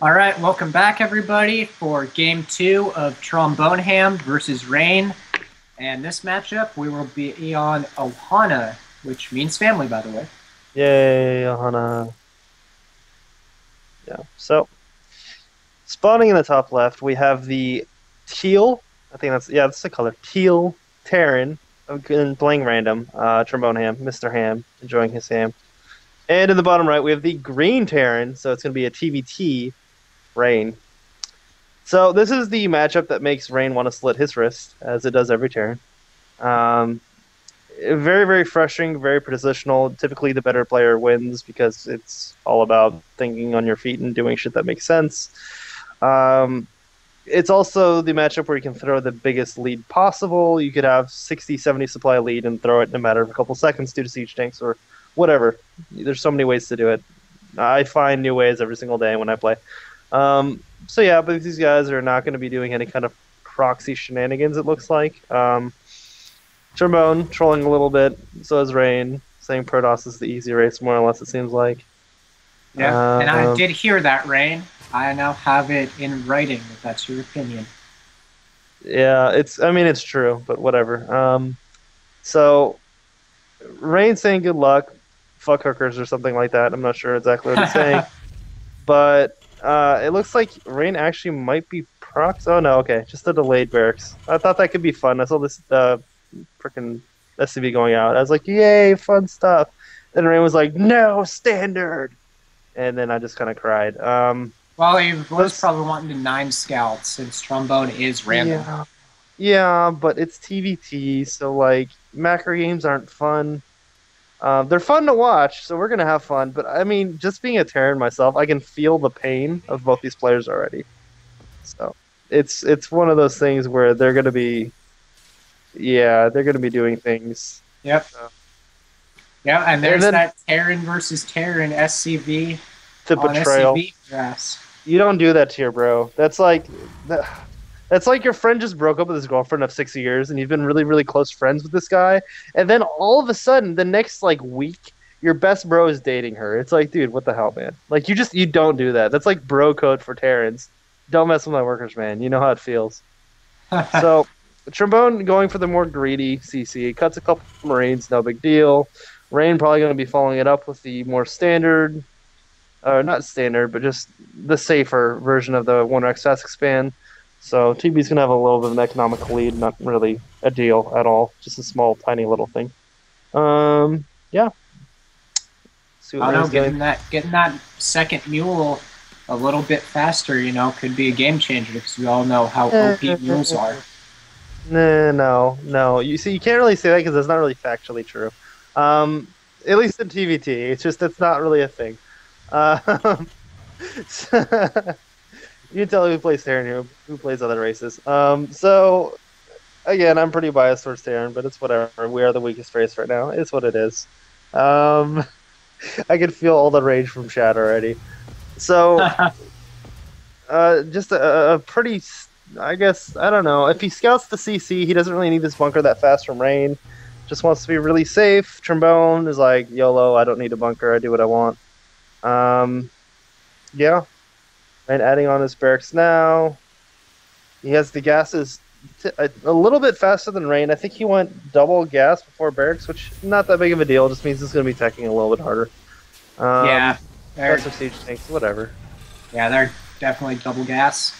All right, welcome back, everybody, for game two of TromboneHam versus Rain. And this matchup, we will be on Ohana, which means family, by the way. Yay, Hana. Yeah. So spawning in the top left, we have the teal. I think that's the color. Teal Terran playing random. Trombone Ham, Mr. Ham, enjoying his ham. And in the bottom right, we have the green Terran, so it's gonna be a TVT Rain. So this is the matchup that makes Rain want to slit his wrist, as it does every Terran. Um, very, very frustrating, very positional. Typically, the better player wins because it's all about thinking on your feet and doing shit that makes sense. Um, it's also the matchup where you can throw the biggest lead possible. You could have 60, 70 supply lead and throw it in a matter of a couple seconds due to siege tanks or whatever. There's so many ways to do it. I find new ways every single day when I play. So yeah, but these guys are not going to be doing any kind of proxy shenanigans, it looks like. Trombone trolling a little bit. So is Rain, saying Protoss is the easy race, more or less, it seems like. Yeah, and I Um, did hear that, Rain. I now have it in writing, if that's your opinion. yeah, it's true, but whatever. So Rain saying good luck, fuck hookers or something like that. I'm not sure exactly what he's saying, but it looks like Rain actually might be prox. Oh no, okay, just a delayed barracks. I thought that could be fun. I saw this freaking SCV going out. I was like, yay, fun stuff. Then Rain was like, no, standard. And then I just kind of cried. Well, he was Let's, probably wanting to 9 scouts since Trombone is random. yeah, yeah, but it's TVT, so like macro games aren't fun. They're fun to watch, so we're gonna have fun. But I mean, just being a Terran myself, I can feel the pain of both these players already. So it's one of those things where they're gonna be, yeah, they're gonna be doing things. Yep. So. Yeah, and And there's then that Terran versus Terran SCV to on betrayal. SCV grass. You don't do that to your bro. That's like your friend just broke up with his girlfriend of 6 years, and you've been really, really close friends with this guy, and then all of a sudden, the next like week, your best bro is dating her. It's like, dude, what the hell, man? Like, you don't do that. That's like bro code for Terrans. Don't mess with my workers, man. You know how it feels. So, Trombone going for the more greedy CC, cuts a couple Marines, no big deal. Rain probably going to be following it up with the more standard, or not standard, but just the safer version of the one Rex fast expand. So TB's gonna have a little bit of an economical lead, not really a deal at all, just a small, tiny little thing. Yeah. See what I don't know, Rain's doing. getting that second mule a little bit faster, could be a game changer because we all know how OP mules are. No, no. You see, you can't really say that because that's not really factually true. Um, at least in TVT, it's just that's not really a thing. Um, you can tell who plays Terran who plays other races. So again, I'm pretty biased towards Terran, but it's whatever. We are the weakest race right now. It's what it is. Um, I can feel all the rage from chat already. So, just a pretty, I guess, I don't know. If he scouts the CC, he doesn't really need this bunker that fast from Rain. Just wants to be really safe. Trombone is like, YOLO, I don't need a bunker. I do what I want. Um, yeah. And adding on his barracks now. He has the gases a little bit faster than Rain. I think he went double gas before barracks, which not that big of a deal. Just means it's going to be teching a little bit harder. Yeah, they're Lesser siege tanks, whatever. yeah they're definitely double gas.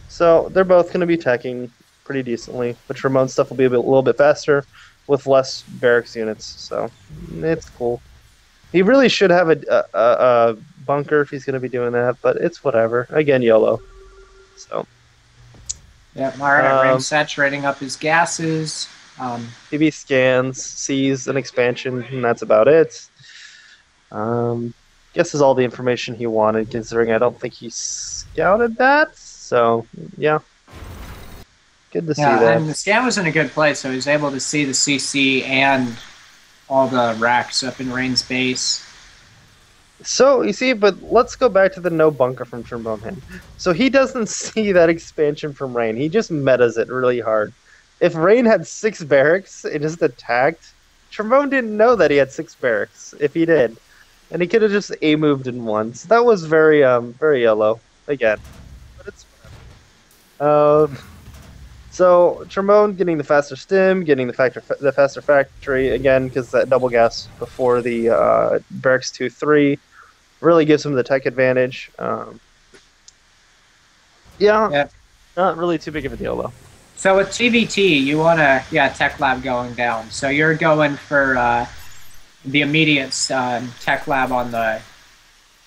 So they're both going to be teching pretty decently. But Ramon's stuff will be a little bit faster with less barracks units. So it's cool. He really should have a bunker if he's going to be doing that, but it's whatever. Again, YOLO. So. Yeah, all right. Ram Um, saturating up his gases. TB scans, sees an expansion, and that's about it. Guess is all the information he wanted, considering I don't think he scouted that. So, yeah, good to see Yeah, that. and the scan was in a good place, so he was able to see the CC and all the racks up in Rain's base. So, you see, but let's go back to the no bunker from TromboneHam. So, he doesn't see that expansion from Rain. He just metas it really hard. If Rain had 6 barracks and just attacked, Trombone didn't know that he had 6 barracks, if he did. and he could have just A moved in once. That was very yellow again, but it's whatever. So Trombone getting the faster stim, getting the faster factory again because that double gas before the Barracks 2-3 really gives him the tech advantage. Yeah, Yeah. not really too big of a deal though. So with TVT, you want to, yeah, Tech Lab going down. So you're going for the immediate Tech Lab on the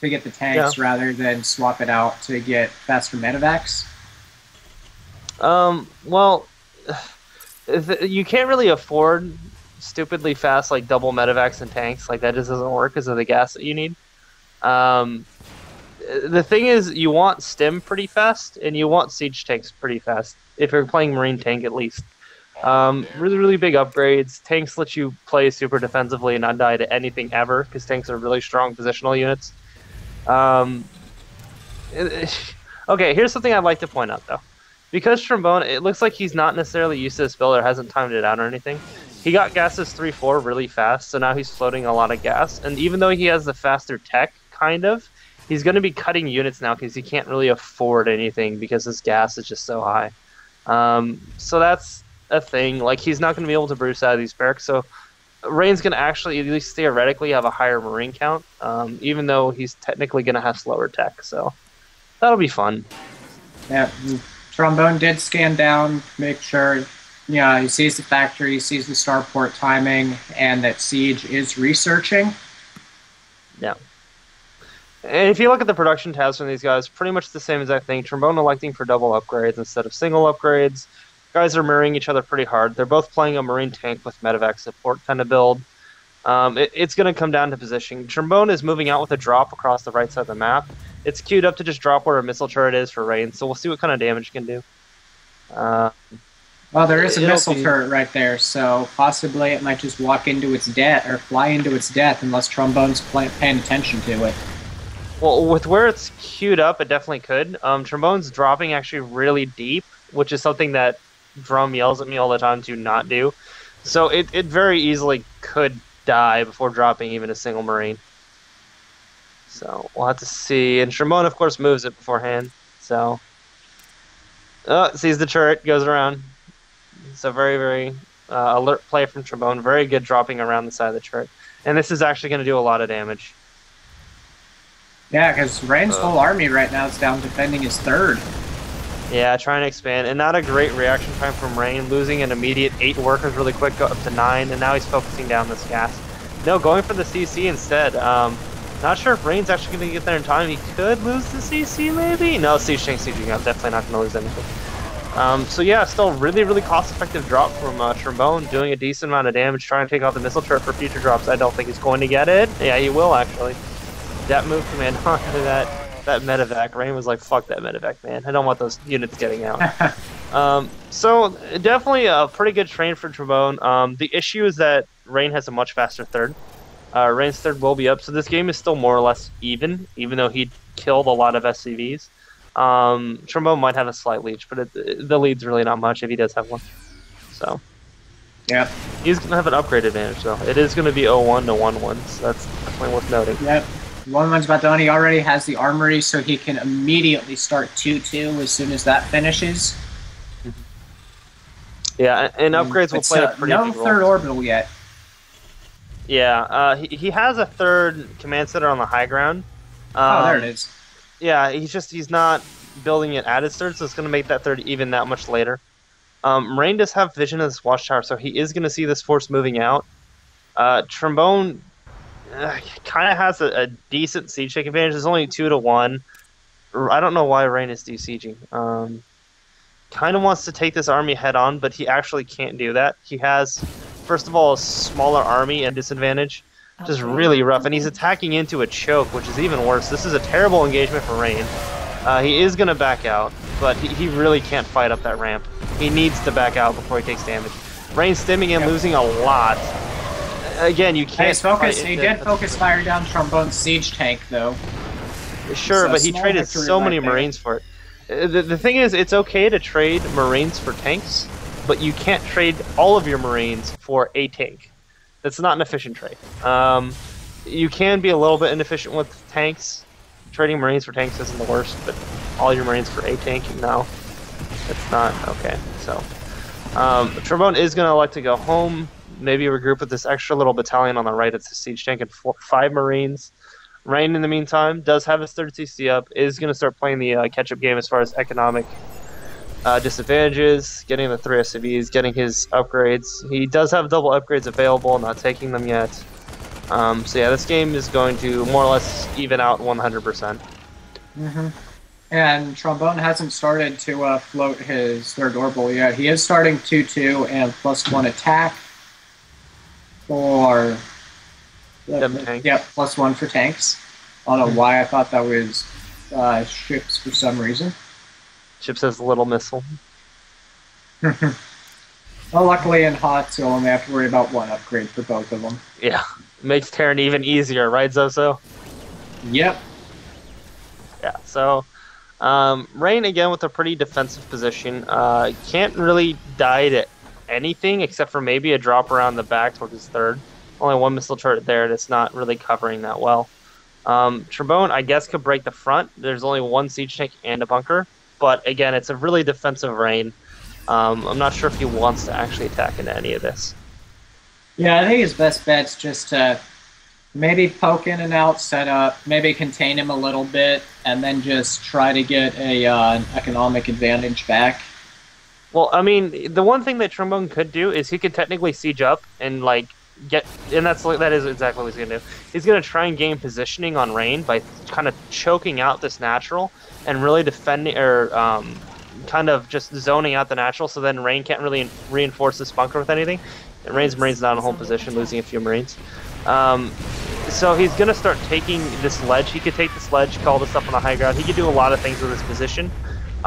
to get the tanks rather than swap it out to get faster medevacs. Well, you can't really afford stupidly fast like double medevacs and tanks. Like that just doesn't work because of the gas that you need. The thing is, you want stim pretty fast, and you want siege tanks pretty fast. If you're playing marine tank, at least. Really big upgrades. Tanks let you play super defensively and not die to anything ever, because tanks are really strong positional units. Okay, here's something I'd like to point out, though. Because Trombone, it looks like he's not necessarily used to this build or hasn't timed it out or anything. He got gases 3-4 really fast, so now he's floating a lot of gas. And even though he has the faster tech, kind of, he's going to be cutting units now because he can't really afford anything because his gas is just so high. So that's a thing. Like, he's not going to be able to bruce out of these barracks. So Rain's going to actually, at least theoretically, have a higher marine count, even though he's technically going to have slower tech. So that'll be fun. Yeah, Trombone did scan down, make sure, he sees the factory, he sees the starport timing, and that Siege is researching. Yeah. And if you look at the production tabs from these guys, pretty much the same exact thing. Trombone electing for double upgrades instead of single upgrades. Guys are mirroring each other pretty hard. They're both playing a marine tank with medevac support kind of build. It's going to come down to positioning. Trombone is moving out with a drop across the right side of the map. It's queued up to just drop where a missile turret is for Rain, so we'll see what kind of damage it can do. Well, there is a missile turret right there, so possibly it might just walk into its death or fly into its death unless Trombone's paying attention to it. Well, with where it's queued up, it definitely could. Trombone's dropping actually really deep, which is something that Drum yells at me all the time to not do. So it very easily could die before dropping even a single Marine. So we'll have to see. And Trombone, of course, moves it beforehand. So sees the turret, goes around. So very alert play from Trombone. Very good dropping around the side of the turret. And this is actually going to do a lot of damage. Yeah, because Rain's whole army right now is down defending his third. Yeah, trying to expand. And not a great reaction time from Rain. Losing an immediate 8 workers really quick, go up to 9. And now he's focusing down this gas. No, going for the CC instead. Not sure if Rain's actually going to get there in time. He could lose the CC, maybe? No, Siege Tank sieging up. Definitely not going to lose anything. So yeah, still really cost-effective drop from Trombone, doing a decent amount of damage, trying to take out the missile turret for future drops. I don't think he's going to get it. Yeah, he will, actually. That move command onto that medevac. Rain was like, fuck that medevac, man. I don't want those units getting out. So definitely a pretty good train for Trombone. The issue is that Rain has a much faster third. Rain's third will be up, so this game is still more or less even though he killed a lot of SCVs. Trombone might have a slight lead, but the lead's really not much if he does have one. So yeah, he's going to have an upgrade advantage, though. It is going to be 0-1 to 1-1, so that's definitely worth noting. Yep. 1-1's about done. He already has the armory, so he can immediately start 2-2 as soon as that finishes. Yeah, and upgrades will play a pretty big role. No third orbital yet. Yeah, he has a third command center on the high ground. Oh, there it is. Yeah, he's not building it at his third, so it's going to make that third even that much later. Rain does have vision of this watchtower, so he is going to see this force moving out. Trombone kind of has a decent siege take advantage. It's only 2-1. I don't know why Rain is de-sieging. Kind of wants to take this army head on, but he actually can't do that. He has, first of all, a smaller army and disadvantage. Just really rough, and he's attacking into a choke, which is even worse. This is a terrible engagement for Rain. He is going to back out, but he really can't fight up that ramp. He needs to back out before he takes damage. Rain stimming and losing a lot. Again, you can't. He did focus fire down Trombone's siege tank, though. Sure, but he traded so many Marines for it. The thing is, it's okay to trade Marines for tanks, but you can't trade all of your Marines for a tank. That's not an efficient trade. You can be a little bit inefficient with tanks. Trading Marines for tanks isn't the worst, but all your Marines for a tank, no. It's not. Okay, so. Trombone is going to elect to go home, maybe regroup with this extra little battalion on the right. It's a siege tank and 5 Marines. Rain, in the meantime, does have his 3rd CC up, is going to start playing the catch-up game as far as economic disadvantages, getting the 3 SCVs, getting his upgrades. He does have double upgrades available, not taking them yet. So yeah, this game is going to more or less even out 100%. And Trombone hasn't started to float his 3rd orbital yet. He is starting 2/2 and +1 attack for tanks. Yeah, +1 for tanks. I don't know why I thought that was ships for some reason. Ships has a little missile. Well, luckily in HOTS, you'll only have to worry about 1 upgrade for both of them. Yeah, makes Terran even easier, right, Zoso? Yep. Yeah, so Rain, again, with a pretty defensive position. Can't really die to anything except for maybe a drop around the back towards his 3rd. Only 1 missile turret there, and it's not really covering that well. Trombone, I guess, could break the front. There's only 1 siege tank and a bunker. But, again, it's a really defensive Rain. I'm not sure if he wants to actually attack into any of this. Yeah, I think his best bet's just to maybe poke in and out, set up, maybe contain him a little bit, and then just try to get an economic advantage back. Well, I mean, the one thing that Trombone could do is he could technically siege up and, like, that is exactly what he's going to do. He's going to try and gain positioning on Rain by kind of choking out this natural and really defending, or kind of just zoning out the natural, so then Rain can't really reinforce this bunker with anything. And Rain's Marines not in a home position, losing a few Marines. So he's going to start taking this ledge. He could take this ledge, call this up on the high ground. He could do a lot of things with this position.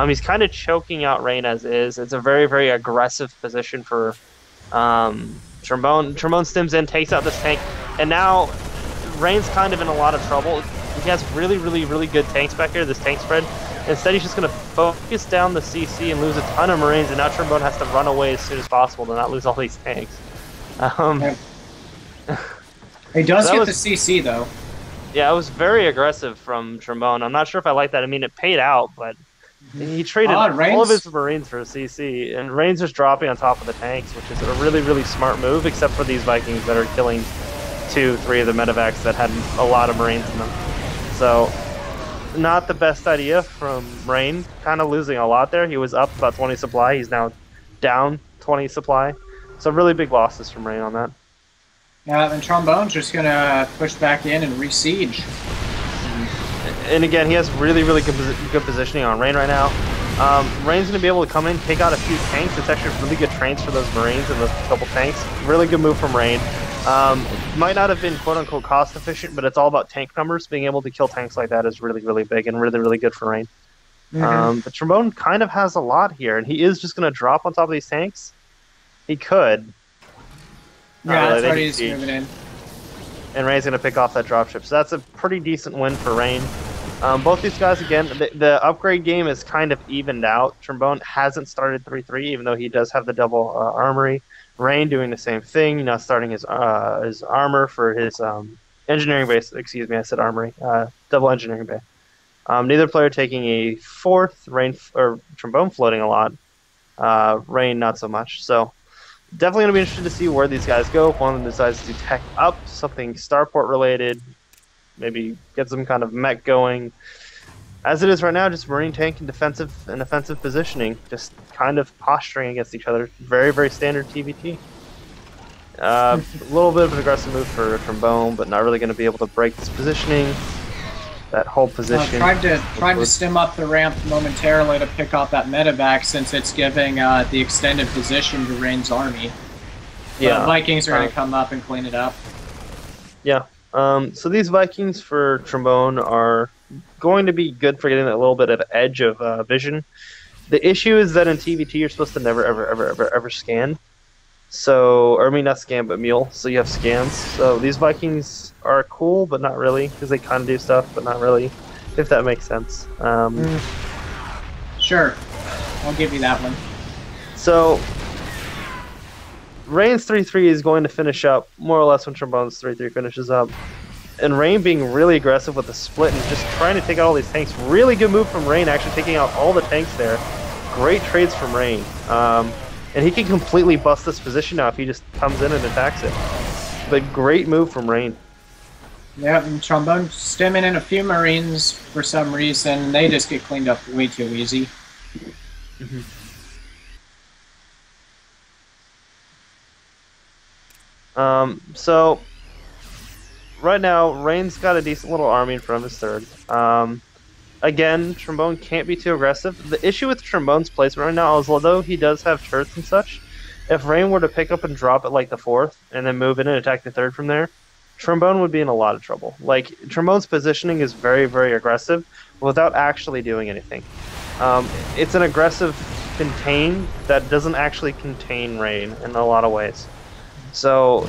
He's kind of choking out Rain as is. It's a very, very aggressive position for Trombone. Trombone stims in, takes out this tank, and now Rain's kind of in a lot of trouble. He has really, really, really good tanks back here, this tank spread. Instead, he's just going to focus down the CC and lose a ton of Marines, and now Trombone has to run away as soon as possible to not lose all these tanks. He does get the CC, though. Yeah, it was very aggressive from Trombone. I'm not sure if I like that. I mean, it paid out, but he traded all of his Marines for a CC, and Rain's just dropping on top of the tanks, which is a really, really smart move, except for these Vikings that are killing 2, 3 of the medevacs that had a lot of Marines in them. So, not the best idea from Rain. Kind of losing a lot there. He was up about 20 supply. He's now down 20 supply. So, really big losses from Rain on that. Yeah, and Trombone's just going to push back in and re-siege. And again, he has really, really good positioning on Rain right now. Rain's going to be able to come in, take out a few tanks. It's actually really good trains for those Marines and those couple tanks. Really good move from Rain. Might not have been quote-unquote cost efficient, but it's all about tank numbers. Being able to kill tanks like that is really, really big and really, really good for Rain. But Trombone kind of has a lot here, and he is just going to drop on top of these tanks. He could. Yeah, that's right, he's moving in. And Rain's going to pick off that dropship. So that's a pretty decent win for Rain. Both these guys, again, the upgrade game is kind of evened out. Trombone hasn't started 3-3, even though he does have the double armory. Rain doing the same thing, starting his armor for his engineering base. Excuse me, I said armory. Double engineering bay. Neither player taking a 4th. Rain or Trombone floating a lot. Rain not so much. So definitely going to be interested to see where these guys go. If one of them decides to tech up something starport related, maybe get some kind of mech going. As it is right now, just Marine tank and defensive and offensive positioning, just kind of posturing against each other. Very, very standard TVT. A little bit of an aggressive move for Trombone, but not really going to be able to break this positioning. That whole position. Tried to stem up the ramp momentarily to pick off that medevac, since it's giving the extended position to Rain's army. Yeah, the Vikings are going to come up and clean it up. Yeah. So these Vikings for Trombone are going to be good for getting that little bit of edge of vision. The issue is that in TVT you're supposed to never, ever scan. So, or I mean, not scan, but mule. So you have scans. So these Vikings are cool, but not really, because they kind of do stuff, but not really, if that makes sense. Sure. I'll give you that one. So, Rain's 3-3 is going to finish up more or less when Trombone's 3-3 finishes up. and Rain being really aggressive with the split and just trying to take out all these tanks. Really good move from Rain, actually taking out all the tanks there. Great trades from Rain. And he can completely bust this position now if he just comes in and attacks it. But great move from Rain. Yeah, and Trombone stemming in a few Marines for some reason. They just get cleaned up way too easy. So right now, Rain's got a decent little army from his third. Again, Trombone can't be too aggressive. The issue with Trombone's placement right now is, although he does have turrets and such, if Rain were to pick up and drop at like the fourth and then move in and attack the third from there, Trombone would be in a lot of trouble. Like, Trombone's positioning is very, very aggressive without actually doing anything. It's an aggressive contain that doesn't actually contain Rain in a lot of ways. So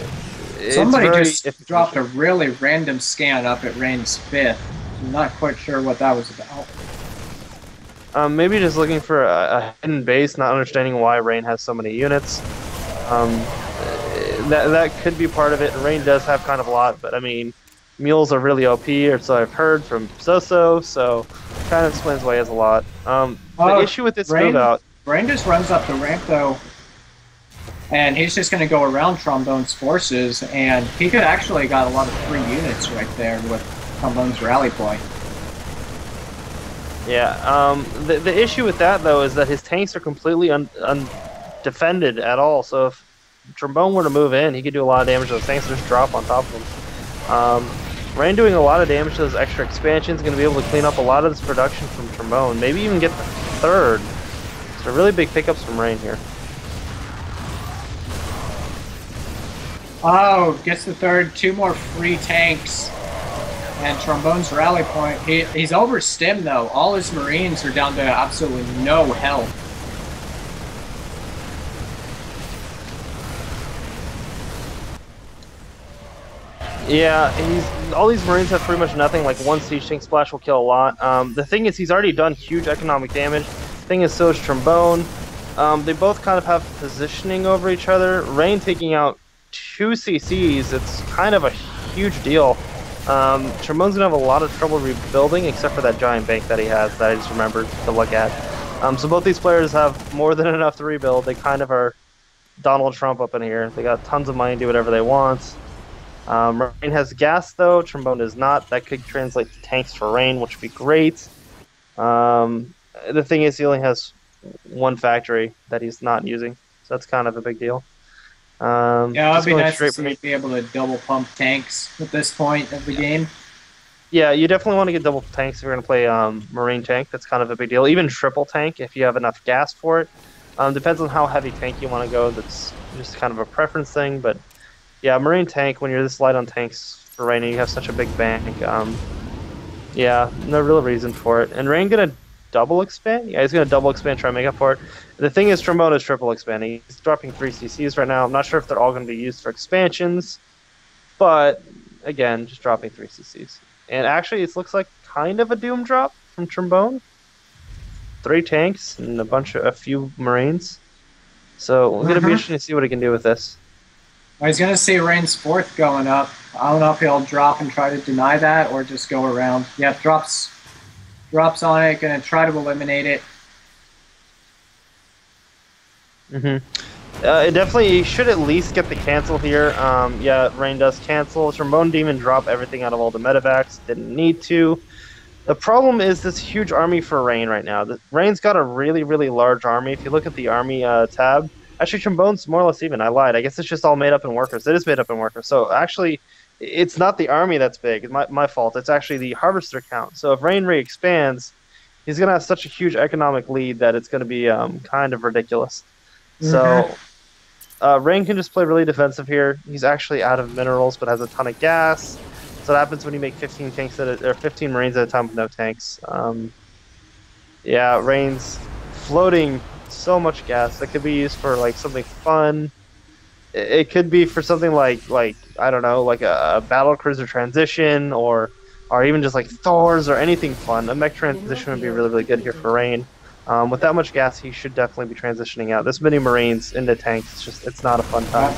somebody just dropped a really random scan up at Rain's fifth. I'm not quite sure what that was about. Maybe just looking for a hidden base, not understanding why Rain has so many units. That could be part of it. Rain does have kind of a lot, but I mean, mules are really OP, or so I've heard from Soso, so kind of explains why he has a lot. The issue with this move out... Rain just runs up the ramp, though, and he's just going to go around Trombone's forces, and he could actually got a lot of free units right there with Trombone's rally point. Yeah, the issue with that, though, is that his tanks are completely undefended at all, so if Trombone were to move in, he could do a lot of damage to those tanks and just drop on top of them. Rain doing a lot of damage to those extra expansions, going to be able to clean up a lot of this production from Trombone, maybe even get the third. So really big pickups from Rain here. Oh, gets the third, 2 more free tanks. And Trombone's rally point, he's over stim though. All his Marines are down to absolutely no health. Yeah, all these Marines have pretty much nothing. Like, one siege tank splash will kill a lot. The thing is, he's already done huge economic damage. The thing is, so is Trombone. They both kind of have positioning over each other. Rain taking out 2 CCs, it's kind of a huge deal. Trombone's gonna have a lot of trouble rebuilding, except for that giant bank that he has that I just remembered to look at. So both these players have more than enough to rebuild. They kind of are Donald Trump up in here. They got tons of money, do whatever they want. Rain has gas, though. Trombone does not. That could translate to tanks for Rain, which would be great. The thing is, he only has 1 factory that he's not using, so that's kind of a big deal. Yeah, it'd be nice to be able to double pump tanks at this point of the game. Yeah, you definitely want to get double tanks if you're going to play Marine tank. That's kind of a big deal. Even triple tank if you have enough gas for it. Depends on how heavy tank you want to go. That's just kind of a preference thing, but yeah, Marine tank, when you're this light on tanks for Rain and you have such a big bank, yeah, no real reason for it. And Rain gonna double expand? Yeah, he's gonna double expand, try and make up for it. The thing is, Trombone is triple expanding. He's dropping 3 CCs right now. I'm not sure if they're all gonna be used for expansions, but again, just dropping 3 CCs. And actually, it looks like kind of a doom drop from Trombone. 3 tanks and a few Marines. So we're gonna be interested to see what he can do with this. I was going to see Rain's 4th going up. I don't know if he'll drop and try to deny that or just go around. Yep, drops on it, going to try to eliminate it. It definitely should at least get the cancel here. Yeah, Rain does cancel. Trombone didn't even drop everything out of all the medevacs. Didn't need to. The problem is this huge army for Rain right now. Rain's got a really, really large army. If you look at the army tab, actually, Trombone's more or less even. I lied. I guess it's just all made up in workers. It is made up in workers. So actually, it's not the army that's big. It's my fault. It's actually the harvester count. So if Rain re-expands, he's going to have such a huge economic lead that it's going to be kind of ridiculous. So Rain can just play really defensive here. He's actually out of minerals, but has a ton of gas. So that happens when you make 15 tanks or 15 Marines at a time with no tanks. Yeah, Rain's floating so much gas that could be used for like something fun. It could be for something like I don't know, like a battle cruiser transition, or even just like Thor's or anything fun. A mech transition would be really, really good here for Rain. With that much gas, he should definitely be transitioning out. This many Marines into tanks, it's not a fun time.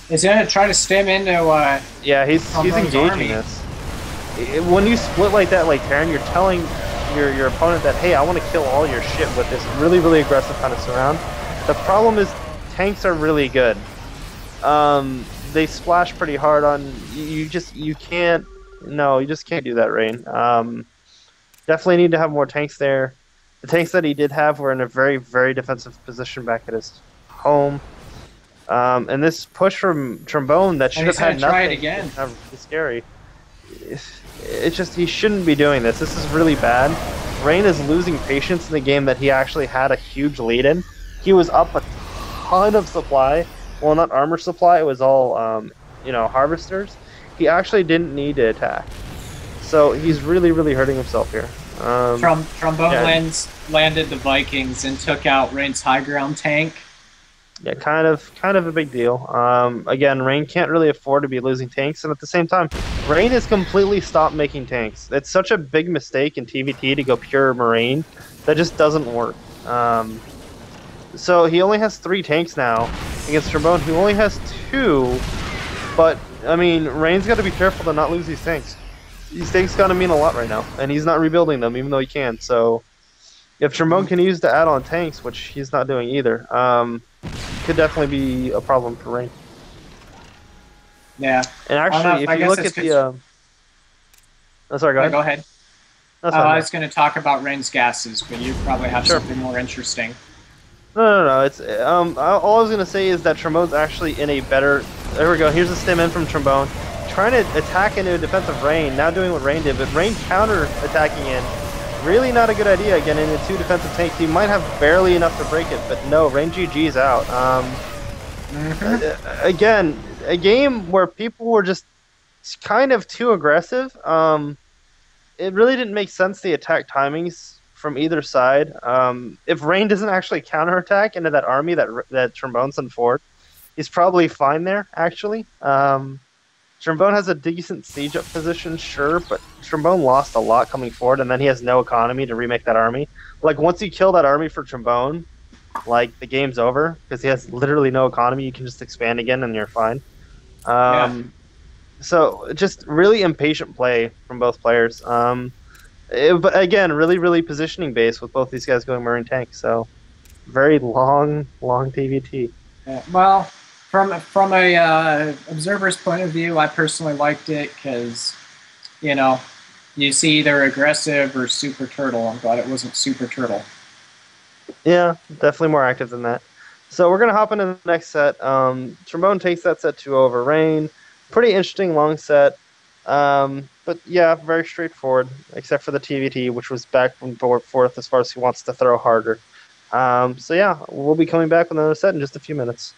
He's gonna try to stem into. Yeah, he's engaging this. when you split like that, like Terran, you're telling your opponent that, hey, I want to kill all your shit with this really, really aggressive kind of surround. The problem is tanks are really good. They splash pretty hard on you can't no, you just can't do that, Rain. Definitely need to have more tanks there. The tanks that he did have were in a very, very defensive position back at his home. And this push from Trombone that should have had nothing. Try it again. Is scary. It's just he shouldn't be doing this. This is really bad. Rain is losing patience in the game that he actually had a huge lead in. He was up a ton of supply. Well, not armor supply. It was all harvesters. He actually didn't need to attack. So he's really, really hurting himself here. Trombone landed the Vikings and took out Rain's high ground tank. Yeah, kind of a big deal. Again, Rain can't really afford to be losing tanks, and at the same time, Rain has completely stopped making tanks. It's such a big mistake in TVT to go pure Marine. That just doesn't work. So he only has 3 tanks now against Trombone, who only has 2. But, I mean, Rain's got to be careful to not lose these tanks. These tanks got to mean a lot right now, and he's not rebuilding them, even though he can. So, if Trombone can use to add on tanks, which he's not doing either, could definitely be a problem for Rain. Yeah. And actually, if you look at the... Oh, sorry, go ahead. Go ahead. I was going to talk about Rain's gases, but you probably have something more interesting. No. It's all I was gonna say is that Trombone's actually in a better. There we go. Here's a stem in from Trombone, trying to attack into a defensive Rain. Now doing what Rain did, but Rain counter attacking in. Really not a good idea. Again, into 2 defensive tanks, he might have barely enough to break it, but no, Rain GG's out. Again, a game where people were just kind of too aggressive. It really didn't make sense, the attack timings from either side. If Rain doesn't actually counterattack into that army that Trombone sent forward, he's probably fine there, actually. Trombone has a decent siege up position, sure, but Trombone lost a lot coming forward, and then he has no economy to remake that army. Like, once you kill that army for Trombone, like, the game's over, because he has literally no economy. You can just expand again, and you're fine. So, just really impatient play from both players. But again, really, really positioning based with both these guys going Marine tank. So, very long TVT. Yeah, well, from a observer's point of view, I personally liked it because, you see either aggressive or super turtle. I'm glad it wasn't super turtle. Yeah, definitely more active than that. So we're gonna hop into the next set. Trombone takes that set 2 over Rain. Pretty interesting long set. But yeah, very straightforward, except for the TVT, which was back and forth as far as who wants to throw harder. So yeah, we'll be coming back with another set in just a few minutes.